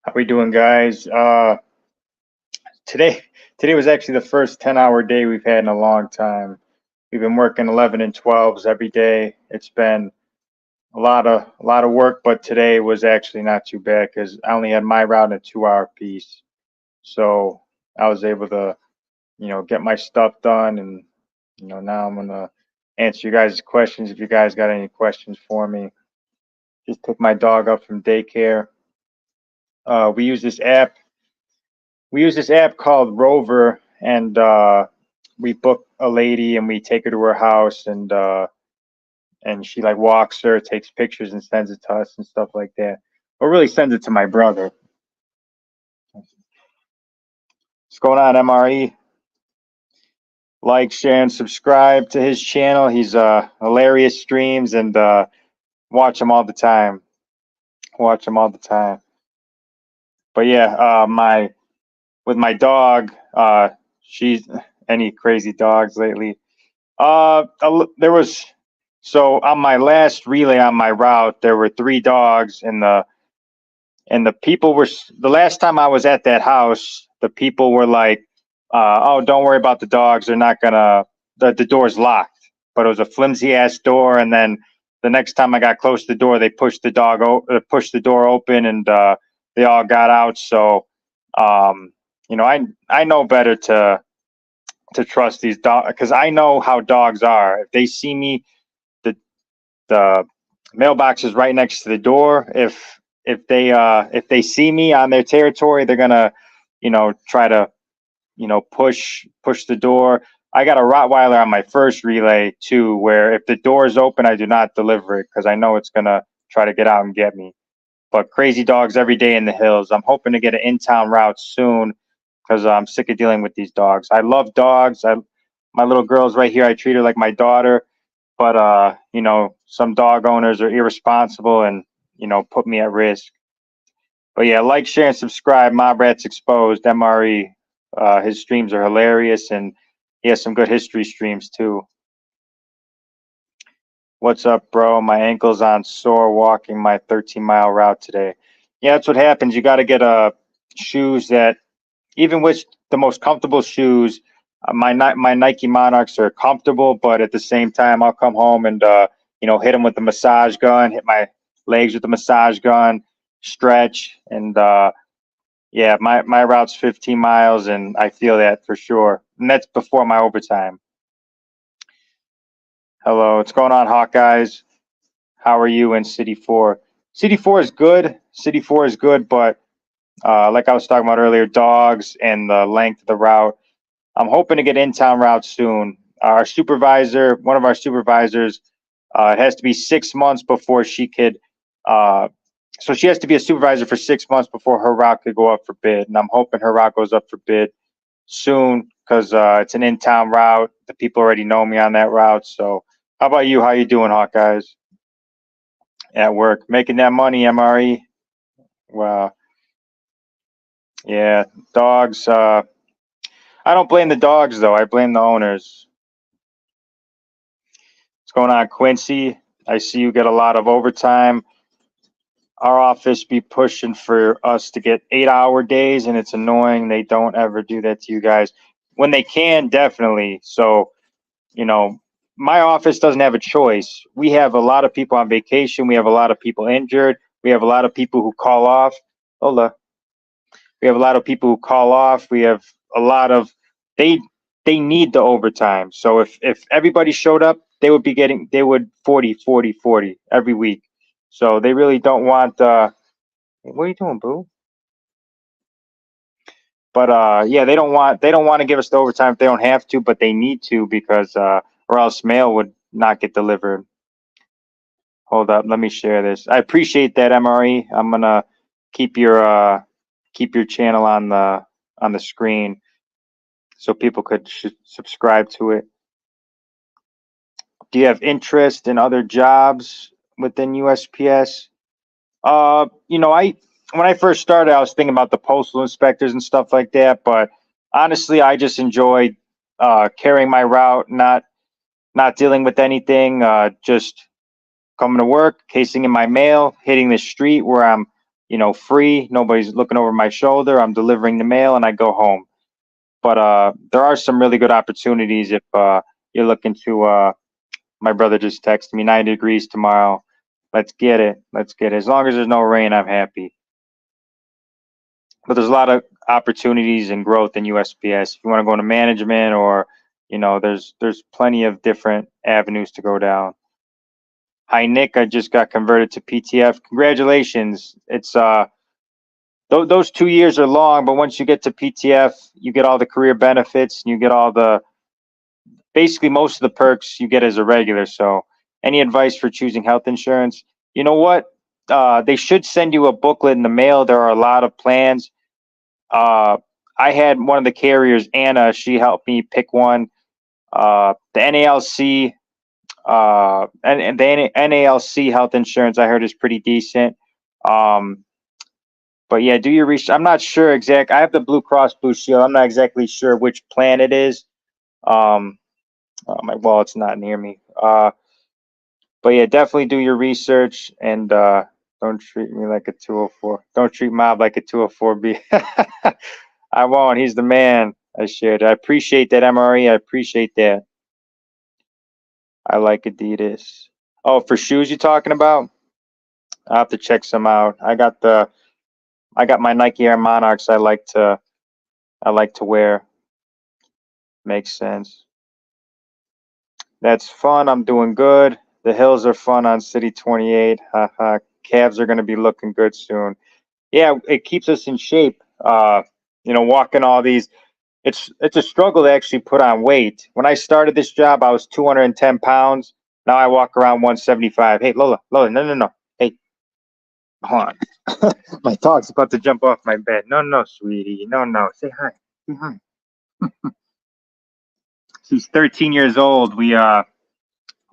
How we doing, guys? Today today was actually the first 10-hour day we've had in a long time. We've been working 11 and 12s every day. It's been a lot of work, but today was actually not too bad because I only had my route in a 2-hour piece. So I was able to, get my stuff done, and now I'm gonna answer you guys' questions if you guys got any questions for me. Just pick my dog up from daycare. Uh, we use this app we use this app called Rover, and we book a lady and we take her to her house, and she like walks her, takes pictures, and sends it to us and stuff like that. Or really sends it to my brother. What's going on, MRE? Like, share, and subscribe to his channel. He's hilarious streams, and watch him all the time. Watch him all the time. But yeah, my with my dog, she's any crazy dogs lately. There was so on my last relay on my route, there were three dogs, and the people were the last time I was at that house, the people were like, "Oh, don't worry about the dogs. They're not gonna. The door's locked." But it was a flimsy ass door, and then the next time I got close to the door, they pushed the door open, and they all got out. So, um, I know better to trust these dogs because I know how dogs are. If they see me, the the mailbox is right next to the door. If they see me on their territory, they're gonna, try to, push the door. I got a Rottweiler on my first relay too, where if the door is open, I do not deliver it because I know it's gonna try to get out and get me. But crazy dogs every day in the hills. I'm hoping to get an in-town route soon because I'm sick of dealing with these dogs. I love dogs. My little girl's right here. I treat her like my daughter. But some dog owners are irresponsible and put me at risk. But yeah, like, share, and subscribe. Mob Rats Exposed, MRE. His streams are hilarious, and he has some good history streams too. What's up, bro? My ankle's on sore walking my 13-mile route today. Yeah, that's what happens. You got to get shoes that, even with the most comfortable shoes, my Nike Monarchs are comfortable, but at the same time, I'll come home and hit them with the massage gun, hit my legs with the massage gun, stretch, and yeah, my route's 15 miles, and I feel that for sure. And that's before my overtime. Hello, what's going on, Hawkeyes? How are you in City 4? City 4 is good. City 4 is good, but like I was talking about earlier, dogs and the length of the route. I'm hoping to get in-town routes soon. One of our supervisors, it has to be 6 months before she could. So she has to be a supervisor for 6 months before her route could go up for bid, and I'm hoping her route goes up for bid soon because it's an in-town route. The people already know me on that route. So, how about you? How you doing, Hawkeyes? At work, making that money, MRE. Well, yeah, dogs. I don't blame the dogs though. I blame the owners. What's going on, Quincy? I see you get a lot of overtime. Our office be pushing for us to get 8-hour days, and it's annoying. They don't ever do that to you guys. When they can, definitely. So, you know, my office doesn't have a choice. We have a lot of people on vacation. We have a lot of people injured. We have a lot of people who call off. Hola. We have a lot of people who call off. We have a lot of they they need the overtime. So if everybody showed up, they would 40 40 40 every week. So they really don't want what are you doing, boo? But yeah, they don't want to give us the overtime if they don't have to, but they need to because or else mail would not get delivered. Hold up, let me share this. I appreciate that, MRE. I'm gonna keep your uh keep your channel on the screen so people could subscribe to it. Do you have interest in other jobs within USPS? I when I first started, I was thinking about the postal inspectors and stuff like that. But honestly, I just enjoyed carrying my route, not dealing with anything, just coming to work, casing in my mail, hitting the street where I'm free. Nobody's looking over my shoulder. I'm delivering the mail and I go home. But there are some really good opportunities if you're looking to. My brother just texted me 90 degrees tomorrow. Let's get it. Let's get it. As long as there's no rain, I'm happy. But there's a lot of opportunities and growth in USPS. If you want to go into management or, there's plenty of different avenues to go down. Hi, Nick. I just got converted to PTF. Congratulations. It's those 2 years are long, but once you get to PTF, you get all the career benefits and you get basically most of the perks you get as a regular. So any advice for choosing health insurance? You know what? They should send you a booklet in the mail. There are a lot of plans. I had one of the carriers, Anna, she helped me pick one. The NALC, and the NALC health insurance I heard is pretty decent. But yeah, do your research. I'm not sure exact. I have the Blue Cross Blue Shield. I'm not exactly sure which plan it is. My wallet's not near me. But yeah, definitely do your research and don't treat me like a 204. Don't treat Mob like a 204B. I won't. He's the man. I appreciate that, MRE. I appreciate that. I like Adidas. Oh, for shoes you're talking about? I'll have to check some out. I got my Nike Air Monarchs I like to wear. Makes sense. That's fun. I'm doing good. The hills are fun on City 28. Haha. Calves are going to be looking good soon. Yeah, it keeps us in shape. Walking all these. It's a struggle to actually put on weight. When I started this job, I was 210 pounds. Now I walk around 175. Hey, Lola, no. Hey, hold on. My dog's about to jump off my bed. No, sweetie. No. Say hi. Say hi. She's 13 years old. We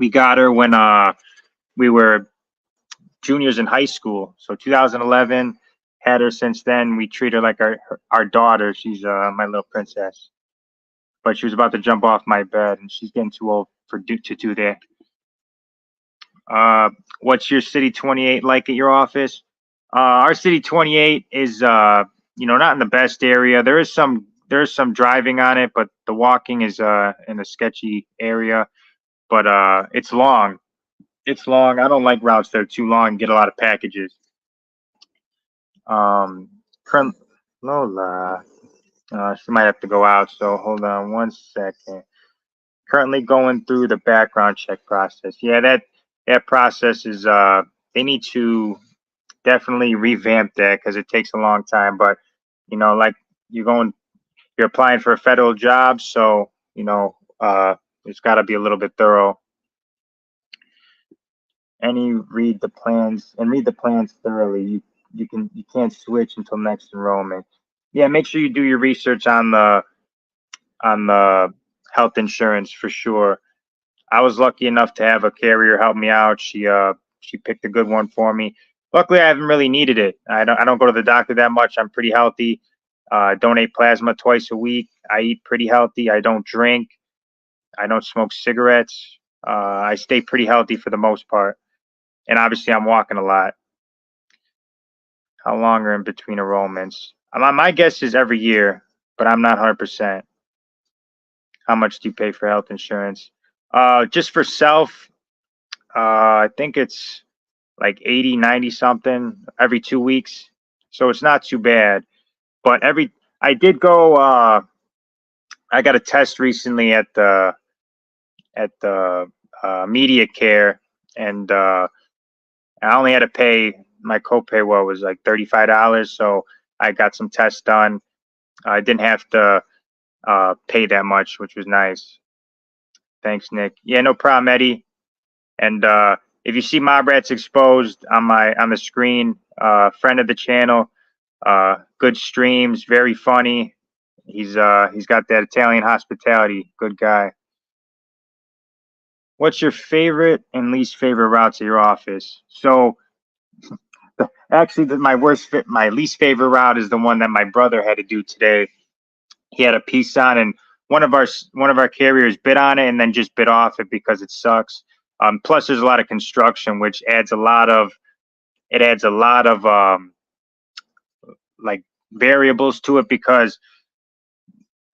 got her when we were juniors in high school. So 2011, had her since then. We treat her like our daughter. She's my little princess. But she was about to jump off my bed, and she's getting too old to do that. What's your City 28 like at your office? Our City 28 is not in the best area. There's some driving on it, but the walking is in a sketchy area. But it's long. It's long. I don't like routes that are too long and get a lot of packages. Lola, she might have to go out. So hold on one second. Currently going through the background check process. Yeah, that process is they need to definitely revamp that because it takes a long time. But like you're applying for a federal job, so it's got to be a little bit thorough. Read the plans thoroughly. You can't switch until next enrollment. Yeah, make sure you do your research on the health insurance for sure. I was lucky enough to have a carrier help me out. She picked a good one for me. Luckily, I haven't really needed it. I don't go to the doctor that much. I'm pretty healthy. Donate plasma twice a week. I eat pretty healthy. I don't drink. I don't smoke cigarettes. I stay pretty healthy for the most part. And obviously, I'm walking a lot. How long are in between enrollments? My guess is every year, but I'm not 100%. How much do you pay for health insurance? Just for self, I think it's like 80, 90 something every 2 weeks. So it's not too bad. But I did go, I got a test recently at the media care, and I only had to pay, my copay was like $35. So I got some tests done. I didn't have to pay that much, which was nice. Thanks, Nick. Yeah, no problem, Eddie. And if you see Mob Rats Exposed on the screen, friend of the channel, good streams, very funny. He's got that Italian hospitality. Good guy. What's your favorite and least favorite routes at your office? So actually, my least favorite route is the one that my brother had to do today. He had a piece on, and one of our carriers bid on it and then just bid off it because it sucks. Plus, there's a lot of construction, which adds a lot of like variables to it, because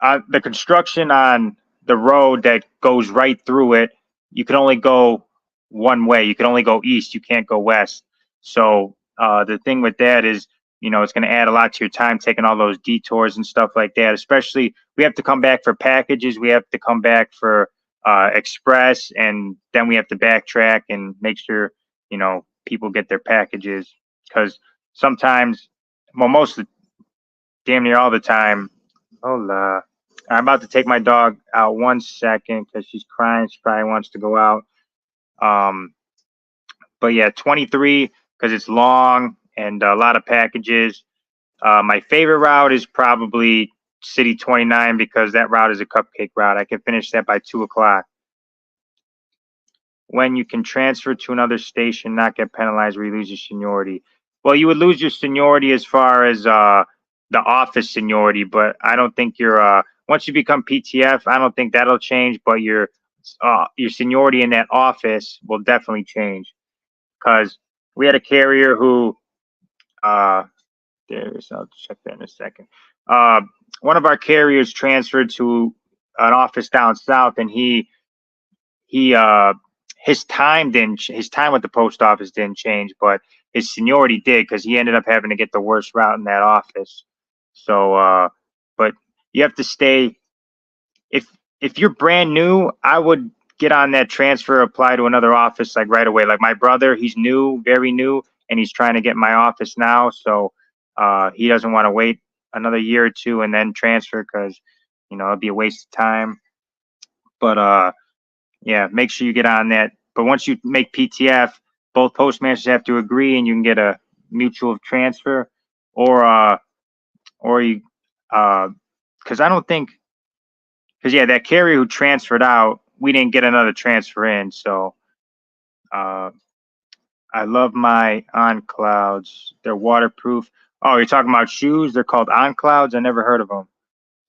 the construction on the road that goes right through it, you can only go one way. You can only go east. You can't go west. So the thing with that is, it's going to add a lot to your time taking all those detours and stuff like that. Especially, we have to come back for packages. We have to come back for express, and then we have to backtrack and make sure people get their packages, because sometimes, well, damn near all the time. Hola. I'm about to take my dog out 1 second because she's crying. She probably wants to go out. But yeah, 23 because it's long and a lot of packages. My favorite route is probably City 29 because that route is a cupcake route. I can finish that by 2 o'clock. When you can transfer to another station, not get penalized where you lose your seniority. Well, you would lose your seniority as far as the office seniority, but I don't think you're once you become PTF, I don't think that'll change, but your seniority in that office will definitely change. Because we had a carrier who I'll check that in a second. One of our carriers transferred to an office down south, and his time with the post office didn't change, but his seniority did, because he ended up having to get the worst route in that office. So but you have to stay, if you're brand new, I would get on that transfer, apply to another office like right away. Like my brother, he's new, very new, and he's trying to get my office now, so he doesn't want to wait another year or two and then transfer, because it'd be a waste of time. But yeah, make sure you get on that. But once you make PTF, both postmasters have to agree, and you can get a mutual transfer, or you, because I don't think, because yeah, that carrier who transferred out, we didn't get another transfer in. So I love my On Clouds. They're waterproof. Oh, you're talking about shoes? They're called On Clouds. I never heard of them.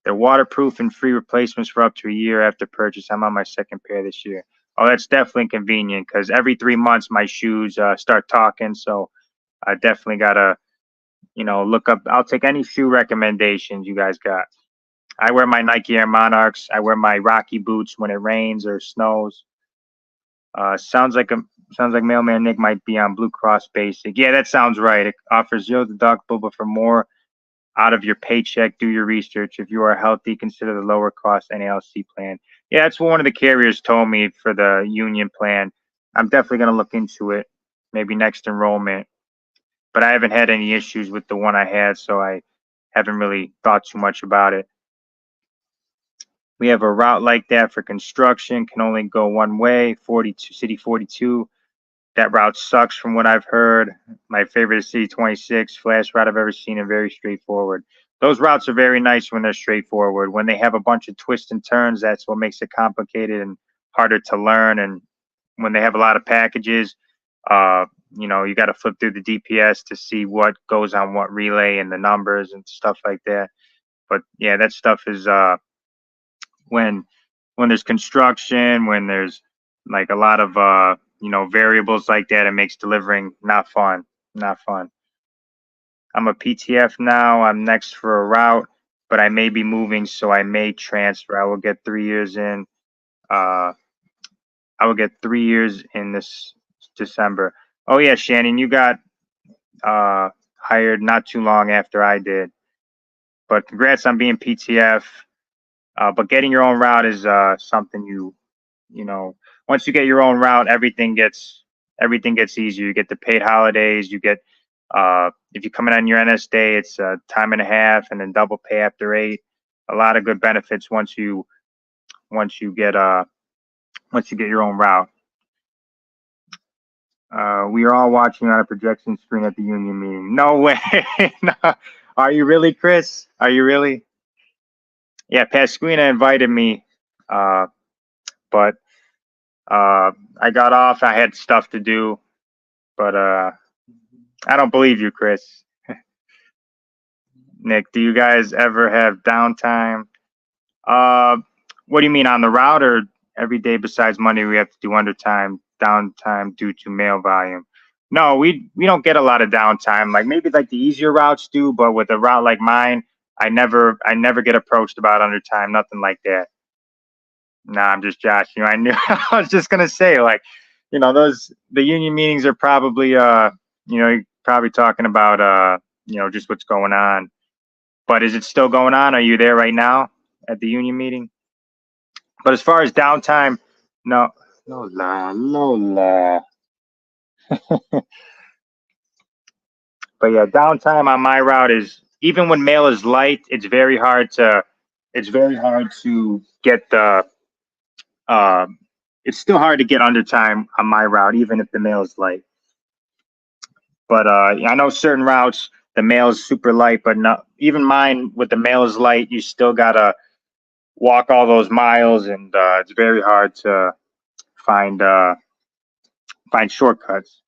They're waterproof and free replacements for up to a year after purchase. I'm on my second pair this year. Oh, that's definitely convenient, because every 3 months my shoes start talking. So I definitely gotta, look up. I'll take any shoe recommendations you guys got. I wear my Nike Air Monarchs. I wear my Rocky boots when it rains or snows. Sounds like Mailman Nick might be on Blue Cross Basic. Yeah, that sounds right. It offers 0 deductible, but for more out of your paycheck, do your research. If you are healthy, consider the lower cost NALC plan. Yeah, that's what one of the carriers told me for the union plan. I'm definitely going to look into it, maybe next enrollment. But I haven't had any issues with the one I had, so I haven't really thought too much about it. We have a route like that for construction, can only go one way, 42, City 42. That route sucks from what I've heard. My favorite is City 26, flash route I've ever seen, and very straightforward. Those routes are very nice when they're straightforward. When they have a bunch of twists and turns, that's what makes it complicated and harder to learn. And when they have a lot of packages, you got to flip through the DPS to see what goes on what relay and the numbers and stuff like that. But yeah, that stuff is when there's construction, when there's like a lot of variables like that, it makes delivering not fun. I'm a PTF now. I'm next for a route, but I may be moving, so I may transfer. I will get 3 years in. I will get 3 years in this December. Oh yeah, Shannon, you got hired not too long after I did. But congrats on being PTF. But getting your own route is something once you get your own route, everything gets easier. You get the paid holidays. You get if you come in on your NS day, it's time and a half, and then double pay after 8. A lot of good benefits once you get your own route. We are all watching on a projection screen at the union meeting. No way. No. Are you really, Chris? Are you really? Yeah, Pasquina invited me, but I got off. I had stuff to do, but I don't believe you, Chris. Nick, do you guys ever have downtime? What do you mean, on the route, or every day besides Monday we have to do undertime, downtime due to mail volume? No, we don't get a lot of downtime. Like maybe like the easier routes do, but with a route like mine, I never get approached about undertime, nothing like that. Nah, I'm just joshing you. I knew I was just gonna say like, those the union meetings are probably you're probably talking about just what's going on. But is it still going on? Are you there right now at the union meeting? But as far as downtime, no, no la, no la. But yeah, downtime on my route is even when mail is light, it's very hard to get the uh, it's still hard to get undertime on my route, even if the mail is light. But I know certain routes the mail is super light, but not even mine with the mail is light. You still gotta walk all those miles, and it's very hard to find find shortcuts.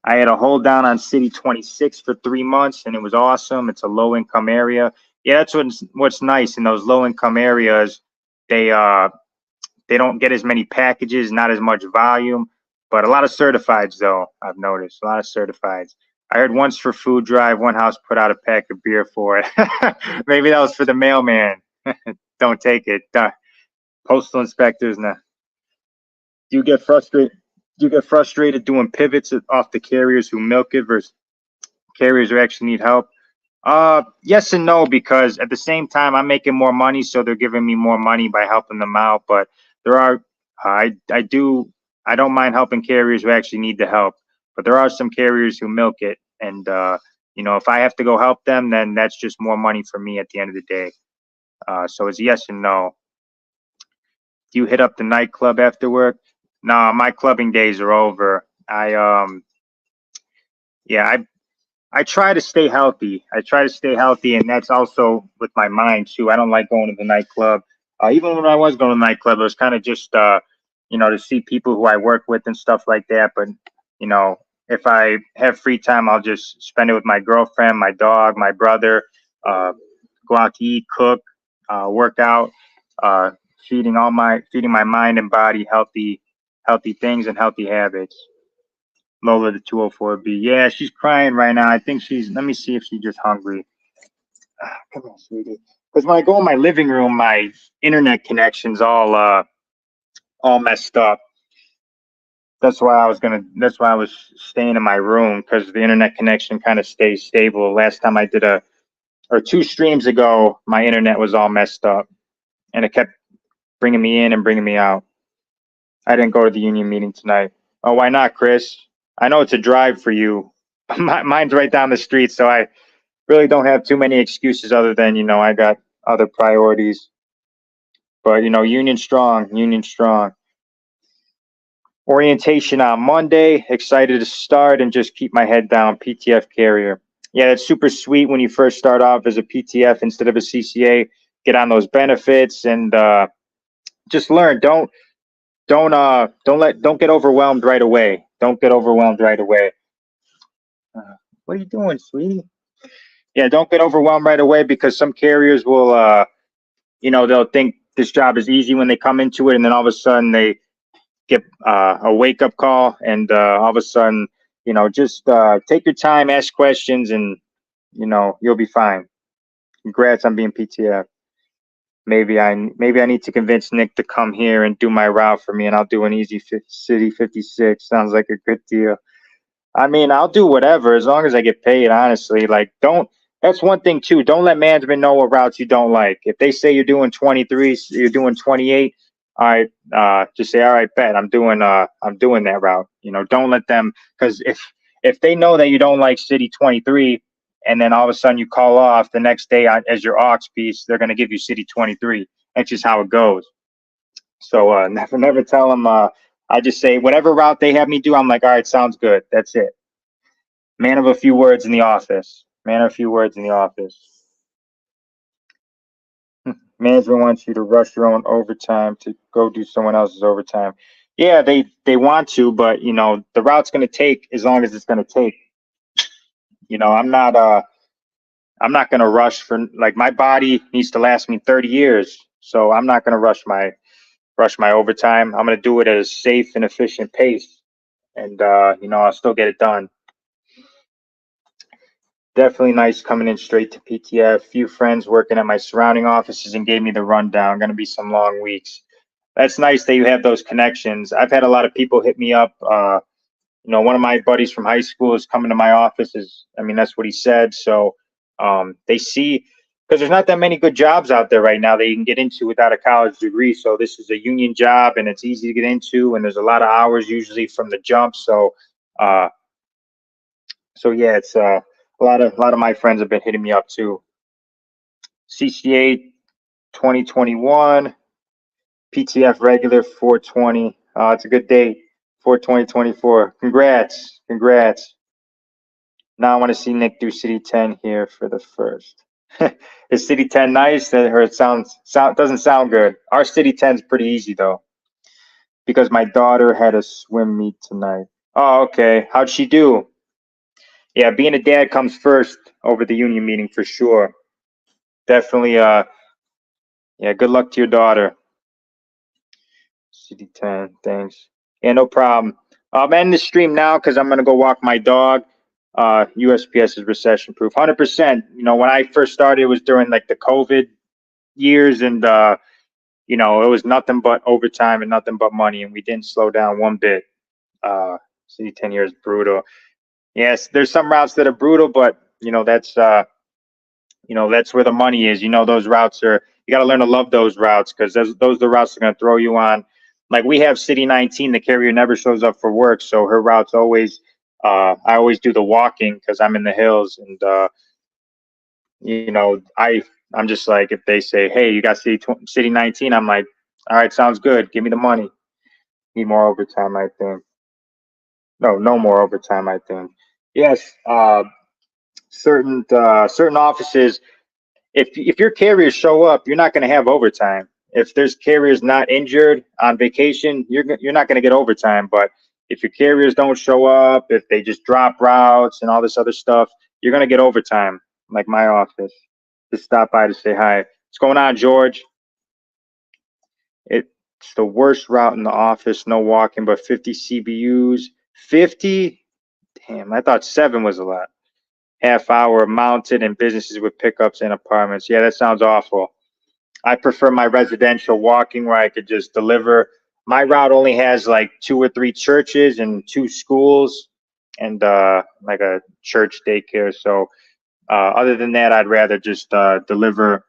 I had a hold down on City 26 for 3 months, and it was awesome. It's a low income area. Yeah, that's what's nice in those low income areas. They uh they don't get as many packages, not as much volume, but a lot of certifieds though. I've noticed a lot of certifieds. I heard once for food drive, one house put out a pack of beer for it. Maybe that was for the mailman. Don't take it. Postal inspectors. Nah. Do you get frustrated? Do you get frustrated doing pivots off the carriers who milk it versus carriers who actually need help? Yes and no, because at the same time I'm making more money, so they're giving me more money by helping them out. But there are, I don't mind helping carriers who actually need the help. But there are some carriers who milk it, and if I have to go help them, then that's just more money for me at the end of the day. So it's yes and no. Do you hit up the nightclub after work? No, my clubbing days are over. Yeah, I try to stay healthy. I try to stay healthy, and that's also with my mind too. I don't like going to the nightclub. Even when I was going to the nightclub, it was kind of just to see people who I work with and stuff like that. But you know, if I have free time, I'll just spend it with my girlfriend, my dog, my brother. Uh, Go out to eat, cook, work out, uh, feeding my mind and body healthy things and healthy habits. Lola the 204B. Yeah, she's crying right now. I think let me see if she's just hungry. Come on, sweetie. Because when I go in my living room, my internet connection's all messed up. That's why I was staying in my room because the internet connection kind of stays stable. Last time I did or 2 streams ago, my internet was all messed up and it kept bringing me in and bringing me out. I didn't go to the union meeting tonight. Oh, why not, Chris? I know it's a drive for you. Mine's right down the street, so I really don't have too many excuses other than, I got other priorities. But, union strong, union strong. Orientation on Monday. Excited to start and just keep my head down. PTF carrier. Yeah, it's super sweet when you first start off as a PTF instead of a CCA. Get on those benefits and just learn. Don't get overwhelmed right away. Don't get overwhelmed right away. What are you doing, sweetie? Yeah, don't get overwhelmed right away because some carriers will, they'll think this job is easy when they come into it, and then all of a sudden they get a wake up call, and all of a sudden, just take your time, ask questions, and you'll be fine. Congrats on being PTF. Maybe I need to convince Nick to come here and do my route for me, and I'll do an easy City 56. Sounds like a good deal. I mean, I'll do whatever as long as I get paid, honestly. Like, that's one thing too. Don't let management know what routes you don't like. If they say you're doing 23, you're doing 28, all right, just say, all right, bet I'm doing that route. Don't let them, because if they know that you don't like City 23, and then all of a sudden you call off the next day as your aux piece, they're going to give you City 23. That's just how it goes. So never tell them. I just say whatever route they have me do. I'm like, all right, sounds good. That's it. Man of a few words in the office. Man of a few words in the office. Management wants you to rush your own overtime to go do someone else's overtime. Yeah, they want to, but the route's going to take as long as it's going to take. I'm not going to rush for, like, my body needs to last me 30 years, so I'm not going to rush my overtime. I'm going to do it at a safe and efficient pace, and I'll still get it done. Definitely nice coming in straight to PTF. Few friends working at my surrounding offices and gave me the rundown. Going to be some long weeks. That's nice that you have those connections. I've had a lot of people hit me up. One of my buddies from high school is coming to my office. That's what he said. So they see, because there's not that many good jobs out there right now that you can get into without a college degree. So this is a union job, and it's easy to get into, and there's a lot of hours usually from the jump. So yeah, it's a lot of my friends have been hitting me up too. CCA 2021, PTF regular 420. It's a good date for 2024. Congrats. Now I want to see Nick do City 10 here for the first. Is City 10 nice? Or it doesn't sound good. Our City 10 is pretty easy though, because my daughter had a swim meet tonight. Oh, okay. How'd she do? Yeah, being a dad comes first over the union meeting for sure. Definitely. Yeah. Good luck to your daughter. City 10. Thanks. Yeah, no problem. I'm ending the stream now because I'm gonna go walk my dog. USPS is recession proof, 100%. When I first started, it was during like the COVID years, and it was nothing but overtime and nothing but money, and we didn't slow down one bit. City 10 years brutal. Yes, there's some routes that are brutal, but that's where the money is. Those routes you got to learn to love those routes, because those are the routes that are going to throw you on. Like we have City 19, the carrier never shows up for work, so her routes always. I always do the walking because I'm in the hills, and I'm just like, if they say, hey, you got City 19, I'm like, all right, sounds good. Give me the money. Need more overtime, I think. No more overtime, I think. Yes, certain offices, if your carriers show up, you're not going to have overtime. If there's carriers not injured on vacation, you're not going to get overtime. But if your carriers don't show up, if they just drop routes and all this other stuff, you're going to get overtime. Like my office, just stop by to say hi. What's going on, George? It's the worst route in the office. No walking, but 50 CBUs. 50? Damn, I thought 7 was a lot. Half hour mounted in businesses with pickups and apartments. Yeah, that sounds awful. I prefer my residential walking where I could just deliver. My route only has like 2 or 3 churches and 2 schools and like a church daycare. So other than that, I'd rather just deliver.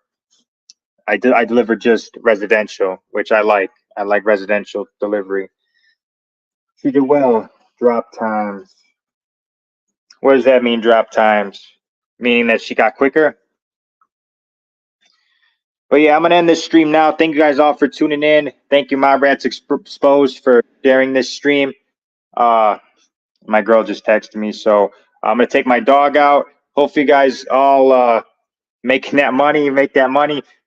I deliver just residential, which I like. I like residential delivery. She did well. Drop times. What does that mean, drop times? Meaning that she got quicker? But yeah, I'm going to end this stream now. Thank you guys all for tuning in. Thank you, My Rats Exposed, for sharing this stream. My girl just texted me, so I'm going to take my dog out. Hopefully, you guys all make that money.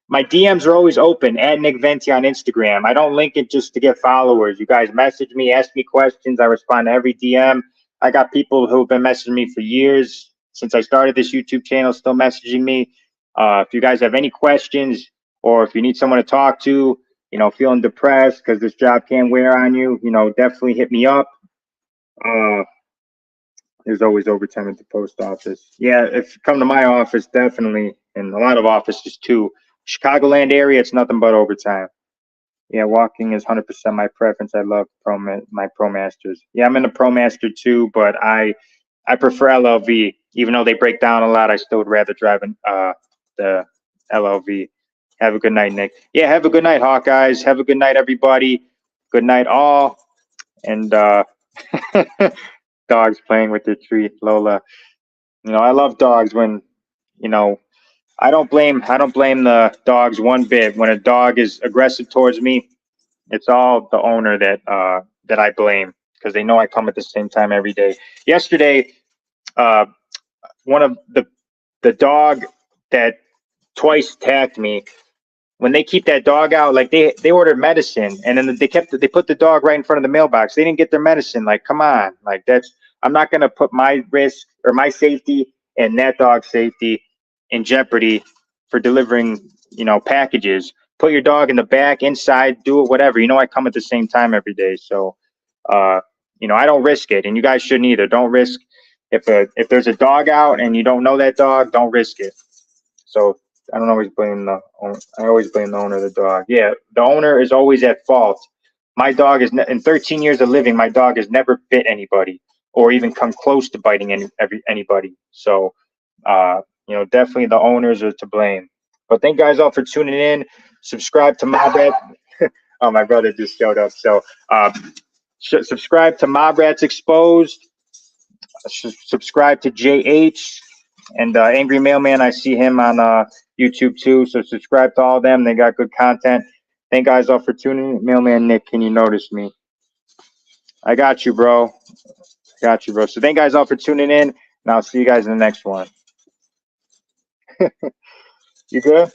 My DMs are always open, at Nick Venti on Instagram. I don't link it just to get followers. You guys message me, ask me questions. I respond to every DM. I got people who have been messaging me for years since I started this YouTube channel, still messaging me. If you guys have any questions, or if you need someone to talk to, feeling depressed because this job can't wear on you, definitely hit me up. There's always overtime at the post office. Yeah, if you come to my office, definitely, and a lot of offices too. Chicagoland area, it's nothing but overtime. Yeah, walking is 100% my preference. I love my ProMasters. Yeah, I'm in the ProMaster too, but I prefer LLV. Even though they break down a lot, I still would rather drive the LLV. Have a good night, Nick. Yeah, have a good night, Hawkeyes. Have a good night, everybody. Good night, all. And dogs playing with their treat, Lola. I love dogs when, I don't blame the dogs one bit. When a dog is aggressive towards me, it's all the owner that I blame, because they know I come at the same time every day. Yesterday, one of the dog that twice attacked me, when they keep that dog out, like they ordered medicine, and then they put the dog right in front of the mailbox. They didn't get their medicine. Like, come on, like I'm not gonna put my risk or my safety and that dog's safety in jeopardy for delivering, packages. Put your dog in the back, inside, do it, whatever. I come at the same time every day. So, You know, I don't risk it, and you guys shouldn't either. Don't risk if there's a dog out and you don't know that dog, don't risk it. So I don't always blame the owner. I always blame the owner of the dog. Yeah, the owner is always at fault. My dog is in 13 years of living. My dog has never bit anybody or even come close to biting anybody. So, you know, definitely the owners are to blame. But thank you guys all for tuning in. Subscribe to Mob Rat. Oh, my brother just showed up. So, subscribe to Mob Rats Exposed. Subscribe to JH and Angry Mailman. I see him on YouTube too. So subscribe to all of them. They got good content. Thank guys all for tuning in. Mailman Nick, can you notice me? I got you, bro. Got you, bro. So thank guys all for tuning in, and I'll see you guys in the next one. You good?